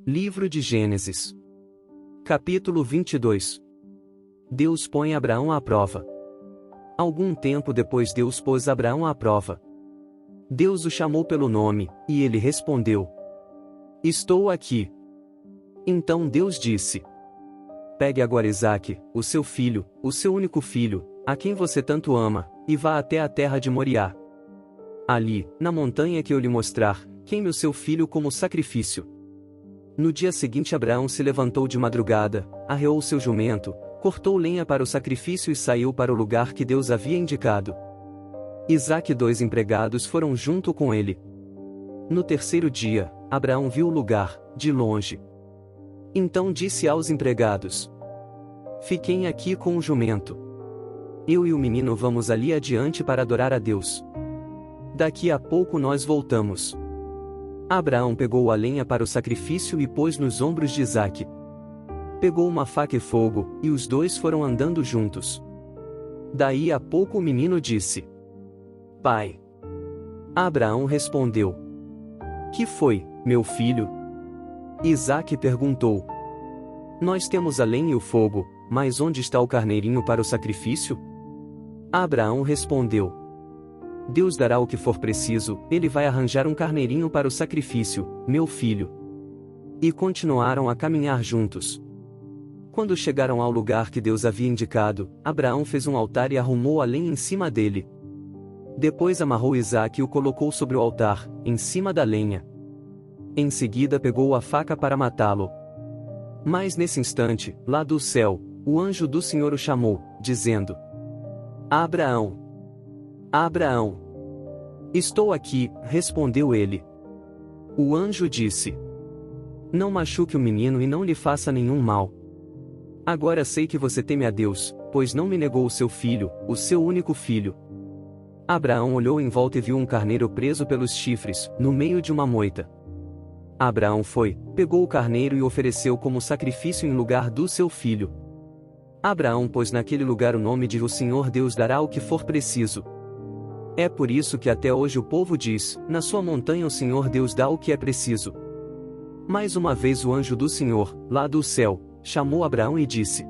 Livro de Gênesis. Capítulo 22. Deus põe Abraão à prova. Algum tempo depois Deus pôs Abraão à prova. Deus o chamou pelo nome, e ele respondeu: Estou aqui. Então Deus disse: Pegue agora Isaque, o seu filho, o seu único filho, a quem você tanto ama, e vá até a terra de Moriá. Ali, na montanha que eu lhe mostrar, queime o seu filho como sacrifício. No dia seguinte Abraão se levantou de madrugada, arreou seu jumento, cortou lenha para o sacrifício e saiu para o lugar que Deus havia indicado. Isaque e 2 empregados foram junto com ele. No terceiro dia, Abraão viu o lugar, de longe. Então disse aos empregados: Fiquem aqui com o jumento. Eu e o menino vamos ali adiante para adorar a Deus. Daqui a pouco nós voltamos. Abraão pegou a lenha para o sacrifício e pôs nos ombros de Isaque. Pegou uma faca e fogo, e os dois foram andando juntos. Daí a pouco o menino disse: Pai. Abraão respondeu: Que foi, meu filho? Isaque perguntou: Nós temos a lenha e o fogo, mas onde está o carneirinho para o sacrifício? Abraão respondeu: Deus dará o que for preciso, ele vai arranjar um carneirinho para o sacrifício, meu filho. E continuaram a caminhar juntos. Quando chegaram ao lugar que Deus havia indicado, Abraão fez um altar e arrumou a lenha em cima dele. Depois amarrou Isaque e o colocou sobre o altar, em cima da lenha. Em seguida pegou a faca para matá-lo. Mas nesse instante, lá do céu, o anjo do Senhor o chamou, dizendo: Abraão! Abraão! Estou aqui, respondeu ele. O anjo disse: Não machuque o menino e não lhe faça nenhum mal. Agora sei que você teme a Deus, pois não me negou o seu filho, o seu único filho. Abraão olhou em volta e viu um carneiro preso pelos chifres, no meio de uma moita. Abraão foi, pegou o carneiro e o ofereceu como sacrifício em lugar do seu filho. Abraão pôs naquele lugar o nome de: O Senhor Deus dará o que for preciso. É por isso que até hoje o povo diz: Na sua montanha o Senhor Deus dá o que é preciso. Mais uma vez o anjo do Senhor, lá do céu, chamou Abraão e disse: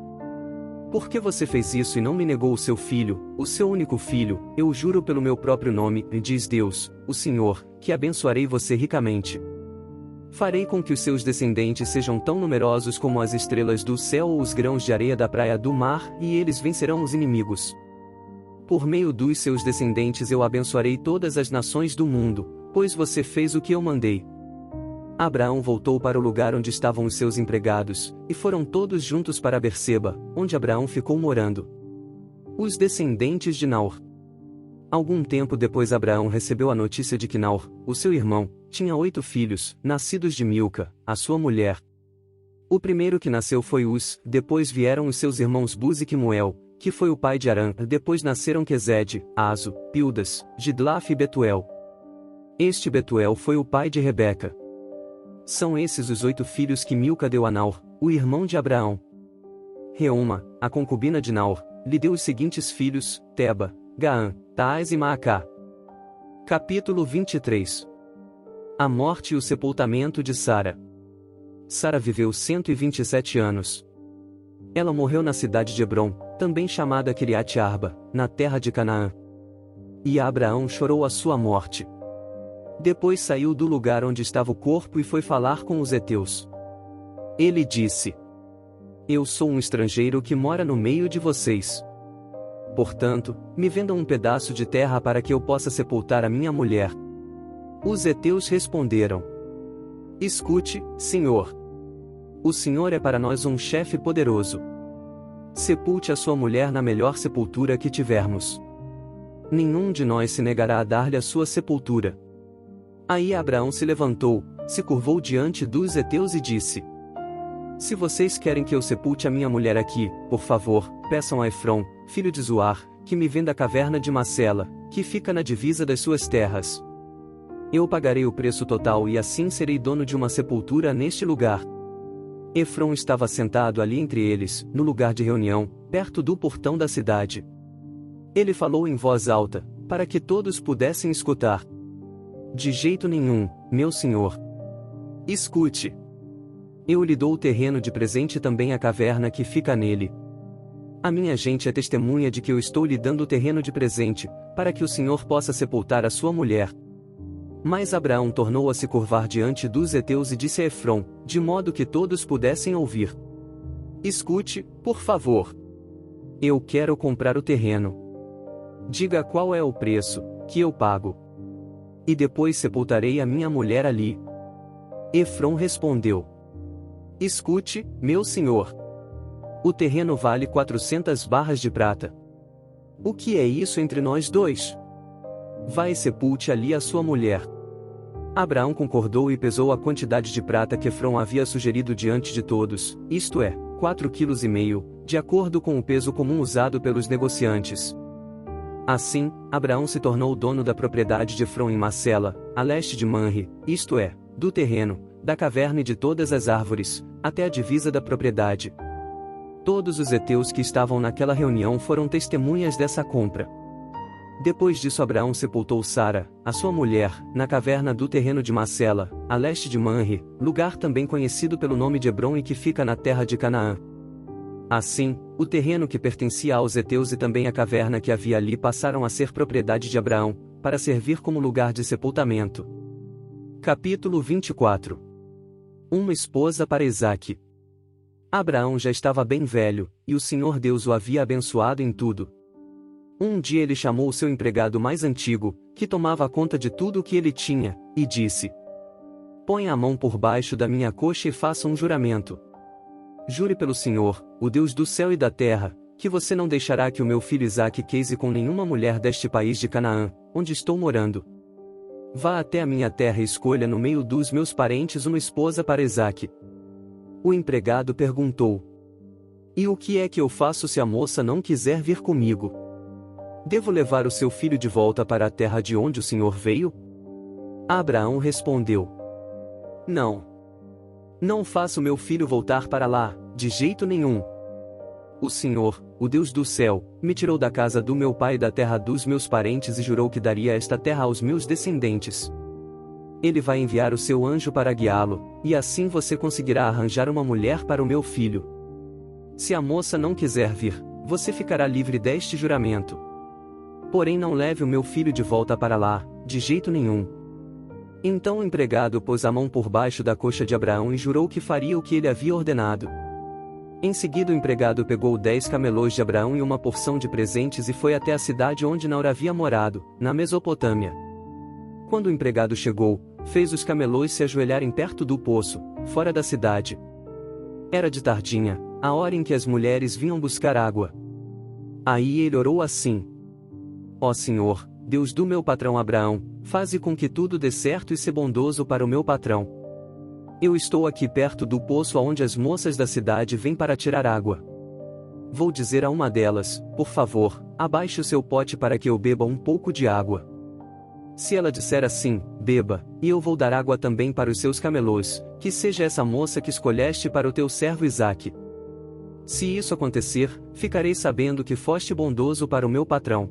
Por que você fez isso e não me negou o seu filho, o seu único filho? Eu juro pelo meu próprio nome, diz Deus, o Senhor, que abençoarei você ricamente. Farei com que os seus descendentes sejam tão numerosos como as estrelas do céu ou os grãos de areia da praia do mar, e eles vencerão os inimigos. Por meio dos seus descendentes eu abençoarei todas as nações do mundo, pois você fez o que eu mandei. Abraão voltou para o lugar onde estavam os seus empregados, e foram todos juntos para Berseba, onde Abraão ficou morando. Os descendentes de Naor. Algum tempo depois Abraão recebeu a notícia de que Naor, o seu irmão, tinha 8 filhos, nascidos de Milca, a sua mulher. O primeiro que nasceu foi Uz, depois vieram os seus irmãos Buz e Quemuel, que foi o pai de Arã, depois nasceram Quezede, Azo, Pildas, Gidlaf e Betuel. Este Betuel foi o pai de Rebeca. São esses os 8 filhos que Milca deu a Naor, o irmão de Abraão. Reuma, a concubina de Naor, lhe deu os seguintes filhos: Teba, Gaã, Taás e Maacá. Capítulo 23. A morte e o sepultamento de Sara. Sara viveu 127 anos. Ela morreu na cidade de Hebrom, também chamada Kiriat Arba, na terra de Canaã. E Abraão chorou a sua morte. Depois saiu do lugar onde estava o corpo e foi falar com os heteus. Ele disse: Eu sou um estrangeiro que mora no meio de vocês. Portanto, me vendam um pedaço de terra para que eu possa sepultar a minha mulher. Os heteus responderam: Escute, Senhor. O Senhor é para nós um chefe poderoso. Sepulte a sua mulher na melhor sepultura que tivermos. Nenhum de nós se negará a dar-lhe a sua sepultura. Aí Abraão se levantou, se curvou diante dos heteus e disse: Se vocês querem que eu sepulte a minha mulher aqui, por favor, peçam a Efrom, filho de Zoar, que me venda a caverna de Macela, que fica na divisa das suas terras. Eu pagarei o preço total e assim serei dono de uma sepultura neste lugar. Efrom estava sentado ali entre eles, no lugar de reunião, perto do portão da cidade. Ele falou em voz alta, para que todos pudessem escutar. De jeito nenhum, meu senhor. Escute. Eu lhe dou o terreno de presente e também a caverna que fica nele. A minha gente é testemunha de que eu estou lhe dando o terreno de presente, para que o Senhor possa sepultar a sua mulher. Mas Abraão tornou a se curvar diante dos heteus e disse a Efrom, de modo que todos pudessem ouvir: Escute, por favor. Eu quero comprar o terreno. Diga qual é o preço, que eu pago. E depois sepultarei a minha mulher ali. Efrom respondeu: Escute, meu senhor. O terreno vale 400 barras de prata. O que é isso entre nós dois? Vai e sepulte ali a sua mulher. Abraão concordou e pesou a quantidade de prata que Efrom havia sugerido diante de todos, isto é, 4,5 kg, de acordo com o peso comum usado pelos negociantes. Assim, Abraão se tornou dono da propriedade de Efrom em Macela, a leste de Manre, isto é, do terreno, da caverna e de todas as árvores, até a divisa da propriedade. Todos os heteus que estavam naquela reunião foram testemunhas dessa compra. Depois disso Abraão sepultou Sara, a sua mulher, na caverna do terreno de Macela, a leste de Manre, lugar também conhecido pelo nome de Hebrom e que fica na terra de Canaã. Assim, o terreno que pertencia aos heteus e também a caverna que havia ali passaram a ser propriedade de Abraão, para servir como lugar de sepultamento. Capítulo 24. Uma esposa para Isaque. Abraão já estava bem velho, e o Senhor Deus o havia abençoado em tudo. Um dia ele chamou o seu empregado mais antigo, que tomava conta de tudo o que ele tinha, e disse: Põe a mão por baixo da minha coxa e faça um juramento. Jure pelo Senhor, o Deus do céu e da terra, que você não deixará que o meu filho Isaque case com nenhuma mulher deste país de Canaã, onde estou morando. Vá até a minha terra e escolha no meio dos meus parentes uma esposa para Isaque. O empregado perguntou: E o que é que eu faço se a moça não quiser vir comigo? Devo levar o seu filho de volta para a terra de onde o Senhor veio? Abraão respondeu: Não. Não faço meu filho voltar para lá, de jeito nenhum. O Senhor, o Deus do céu, me tirou da casa do meu pai e da terra dos meus parentes e jurou que daria esta terra aos meus descendentes. Ele vai enviar o seu anjo para guiá-lo, e assim você conseguirá arranjar uma mulher para o meu filho. Se a moça não quiser vir, você ficará livre deste juramento. Porém não leve o meu filho de volta para lá, de jeito nenhum. Então o empregado pôs a mão por baixo da coxa de Abraão e jurou que faria o que ele havia ordenado. Em seguida o empregado pegou 10 camelôs de Abraão e uma porção de presentes e foi até a cidade onde Naor havia morado, na Mesopotâmia. Quando o empregado chegou, fez os camelôs se ajoelharem perto do poço, fora da cidade. Era de tardinha, a hora em que as mulheres vinham buscar água. Aí ele orou assim: Ó Senhor, Deus do meu patrão Abraão, faze com que tudo dê certo e se bondoso para o meu patrão. Eu estou aqui perto do poço aonde as moças da cidade vêm para tirar água. Vou dizer a uma delas: por favor, abaixe o seu pote para que eu beba um pouco de água. Se ela disser assim: beba, e eu vou dar água também para os seus camelôs, que seja essa moça que escolheste para o teu servo Isaque. Se isso acontecer, ficarei sabendo que foste bondoso para o meu patrão.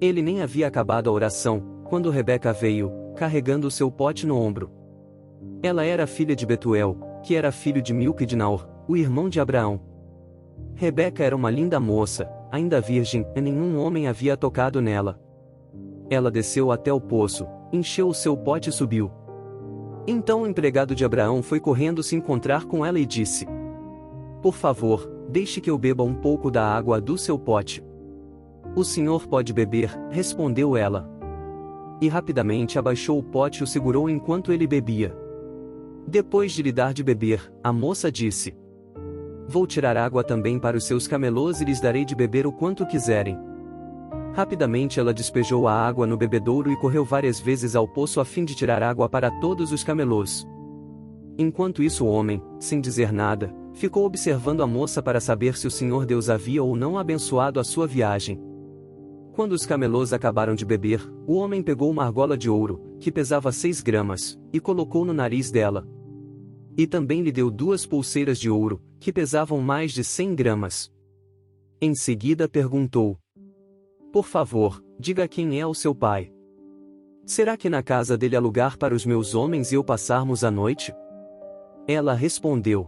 Ele nem havia acabado a oração, quando Rebeca veio, carregando o seu pote no ombro. Ela era filha de Betuel, que era filho de Milca e de Naor, o irmão de Abraão. Rebeca era uma linda moça, ainda virgem, e nenhum homem havia tocado nela. Ela desceu até o poço, encheu o seu pote e subiu. Então o empregado de Abraão foi correndo se encontrar com ela e disse: Por favor, deixe que eu beba um pouco da água do seu pote. O senhor pode beber, respondeu ela. E rapidamente abaixou o pote e o segurou enquanto ele bebia. Depois de lhe dar de beber, a moça disse: Vou tirar água também para os seus camelôs e lhes darei de beber o quanto quiserem. Rapidamente ela despejou a água no bebedouro e correu várias vezes ao poço a fim de tirar água para todos os camelôs. Enquanto isso o homem, sem dizer nada, ficou observando a moça para saber se o Senhor Deus havia ou não abençoado a sua viagem. Quando os camelôs acabaram de beber, o homem pegou uma argola de ouro, que pesava 6 gramas, e colocou no nariz dela. E também lhe deu 2 pulseiras de ouro, que pesavam mais de 100 gramas. Em seguida perguntou: Por favor, diga quem é o seu pai. Será que na casa dele há lugar para os meus homens e eu passarmos a noite? Ela respondeu: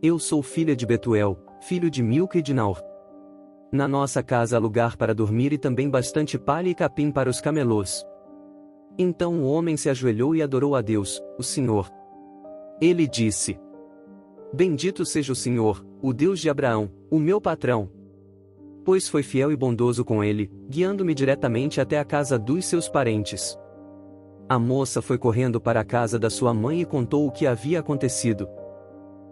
Eu sou filha de Betuel, filho de Milca e de Naor. Na nossa casa há lugar para dormir e também bastante palha e capim para os camelôs. Então o homem se ajoelhou e adorou a Deus, o Senhor. Ele disse: Bendito seja o Senhor, o Deus de Abraão, o meu patrão. Pois foi fiel e bondoso com ele, guiando-me diretamente até a casa dos seus parentes. A moça foi correndo para a casa da sua mãe e contou o que havia acontecido.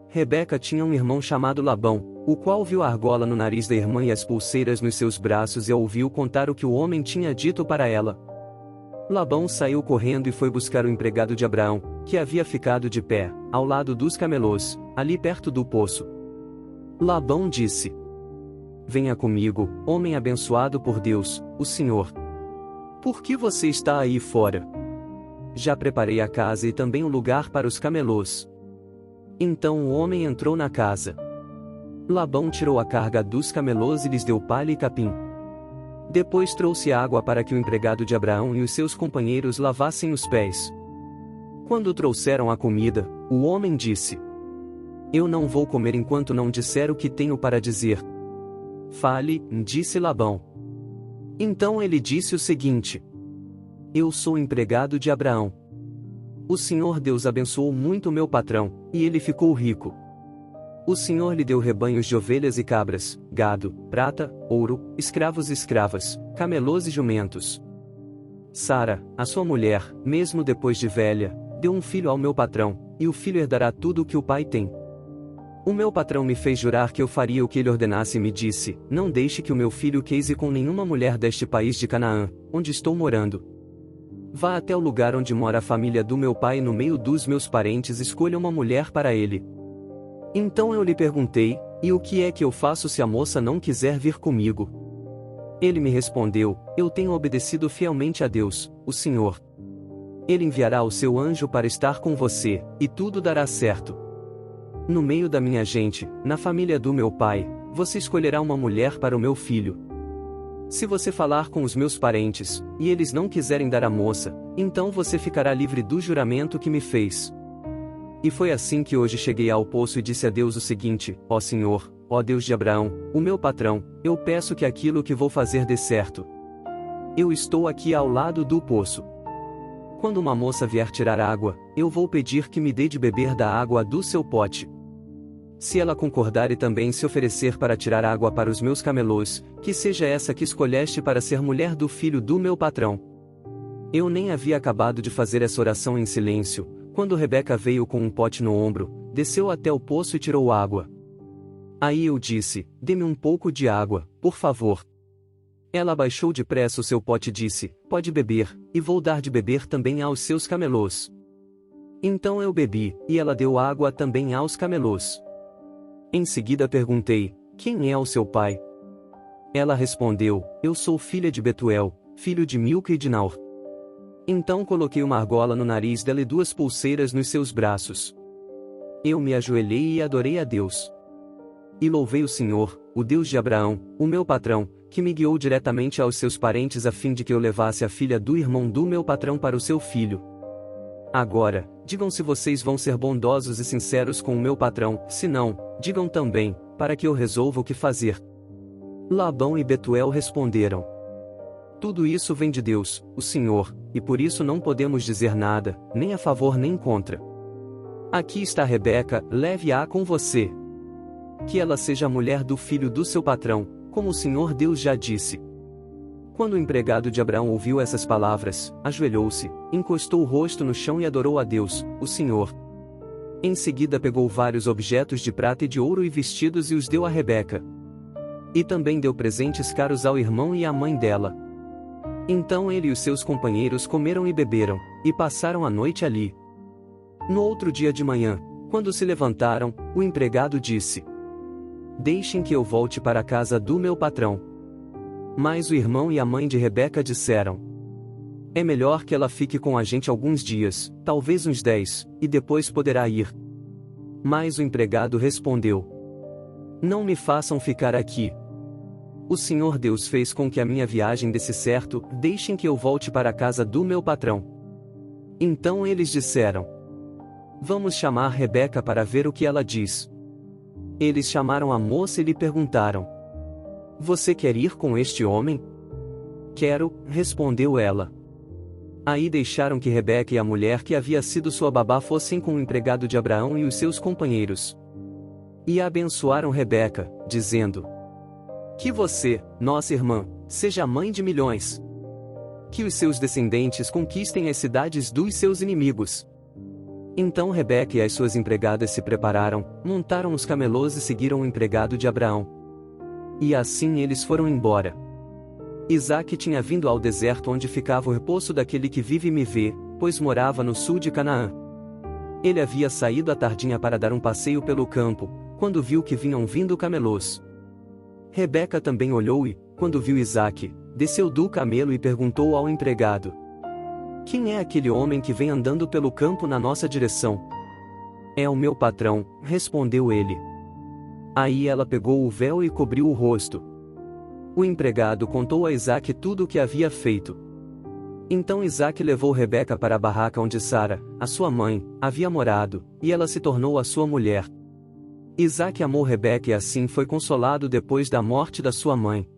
Rebeca tinha um irmão chamado Labão, o qual viu a argola no nariz da irmã e as pulseiras nos seus braços e a ouviu contar o que o homem tinha dito para ela. Labão saiu correndo e foi buscar o empregado de Abraão, que havia ficado de pé, ao lado dos camelôs, ali perto do poço. Labão disse: Venha comigo, homem abençoado por Deus, o Senhor. Por que você está aí fora? Já preparei a casa e também um lugar para os camelôs. Então o homem entrou na casa. Labão tirou a carga dos camelôs e lhes deu palha e capim. Depois trouxe água para que o empregado de Abraão e os seus companheiros lavassem os pés. Quando trouxeram a comida, o homem disse: Eu não vou comer enquanto não disser o que tenho para dizer. Fale, disse Labão. Então ele disse o seguinte: Eu sou empregado de Abraão. O Senhor Deus abençoou muito meu patrão, e ele ficou rico. O Senhor lhe deu rebanhos de ovelhas e cabras, gado, prata, ouro, escravos e escravas, camelôs e jumentos. Sara, a sua mulher, mesmo depois de velha, deu um filho ao meu patrão, e o filho herdará tudo o que o pai tem. O meu patrão me fez jurar que eu faria o que ele ordenasse e me disse: Não deixe que o meu filho case com nenhuma mulher deste país de Canaã, onde estou morando. Vá até o lugar onde mora a família do meu pai e no meio dos meus parentes escolha uma mulher para ele. Então eu lhe perguntei: E o que é que eu faço se a moça não quiser vir comigo? Ele me respondeu: Eu tenho obedecido fielmente a Deus, o Senhor. Ele enviará o seu anjo para estar com você, e tudo dará certo. No meio da minha gente, na família do meu pai, você escolherá uma mulher para o meu filho. Se você falar com os meus parentes, e eles não quiserem dar a moça, então você ficará livre do juramento que me fez. E foi assim que hoje cheguei ao poço e disse a Deus o seguinte: Ó Senhor, ó Deus de Abraão, o meu patrão, eu peço que aquilo que vou fazer dê certo. Eu estou aqui ao lado do poço. Quando uma moça vier tirar água, eu vou pedir que me dê de beber da água do seu pote. Se ela concordar e também se oferecer para tirar água para os meus camelôs, que seja essa que escolheste para ser mulher do filho do meu patrão. Eu nem havia acabado de fazer essa oração em silêncio, quando Rebeca veio com um pote no ombro, desceu até o poço e tirou água. Aí eu disse: Dê-me um pouco de água, por favor. Ela abaixou depressa o seu pote e disse: Pode beber, e vou dar de beber também aos seus camelôs. Então eu bebi, e ela deu água também aos camelôs. Em seguida perguntei: Quem é o seu pai? Ela respondeu: Eu sou filha de Betuel, filho de Milca e de Naor. Então coloquei uma argola no nariz dela e 2 pulseiras nos seus braços. Eu me ajoelhei e adorei a Deus. E louvei o Senhor, o Deus de Abraão, o meu patrão, que me guiou diretamente aos seus parentes a fim de que eu levasse a filha do irmão do meu patrão para o seu filho. Agora, digam se vocês vão ser bondosos e sinceros com o meu patrão, se não, digam também, para que eu resolva o que fazer. Labão e Betuel responderam: Tudo isso vem de Deus, o Senhor, e por isso não podemos dizer nada, nem a favor nem contra. Aqui está Rebeca, leve-a com você. Que ela seja a mulher do filho do seu patrão, como o Senhor Deus já disse. Quando o empregado de Abraão ouviu essas palavras, ajoelhou-se, encostou o rosto no chão e adorou a Deus, o Senhor. Em seguida pegou vários objetos de prata e de ouro e vestidos e os deu a Rebeca. E também deu presentes caros ao irmão e à mãe dela. Então ele e os seus companheiros comeram e beberam, e passaram a noite ali. No outro dia de manhã, quando se levantaram, o empregado disse: Deixem que eu volte para a casa do meu patrão. Mas o irmão e a mãe de Rebeca disseram: É melhor que ela fique com a gente alguns dias, talvez uns 10, e depois poderá ir. Mas o empregado respondeu: Não me façam ficar aqui. O Senhor Deus fez com que a minha viagem desse certo, deixem que eu volte para a casa do meu patrão. Então eles disseram: Vamos chamar Rebeca para ver o que ela diz. Eles chamaram a moça e lhe perguntaram: Você quer ir com este homem? Quero, respondeu ela. Aí deixaram que Rebeca e a mulher que havia sido sua babá fossem com o empregado de Abraão e os seus companheiros. E abençoaram Rebeca, dizendo: Que você, nossa irmã, seja mãe de milhões. Que os seus descendentes conquistem as cidades dos seus inimigos. Então Rebeca e as suas empregadas se prepararam, montaram os camelôs e seguiram o empregado de Abraão. E assim eles foram embora. Isaque tinha vindo ao deserto onde ficava o repouso daquele que vive e me vê, pois morava no sul de Canaã. Ele havia saído à tardinha para dar um passeio pelo campo, quando viu que vinham vindo camelôs. Rebeca também olhou e, quando viu Isaque, desceu do camelo e perguntou ao empregado: Quem é aquele homem que vem andando pelo campo na nossa direção? É o meu patrão, respondeu ele. Aí ela pegou o véu e cobriu o rosto. O empregado contou a Isaque tudo o que havia feito. Então Isaque levou Rebeca para a barraca onde Sara, a sua mãe, havia morado, e ela se tornou a sua mulher. Isaque amou Rebeca e assim foi consolado depois da morte da sua mãe.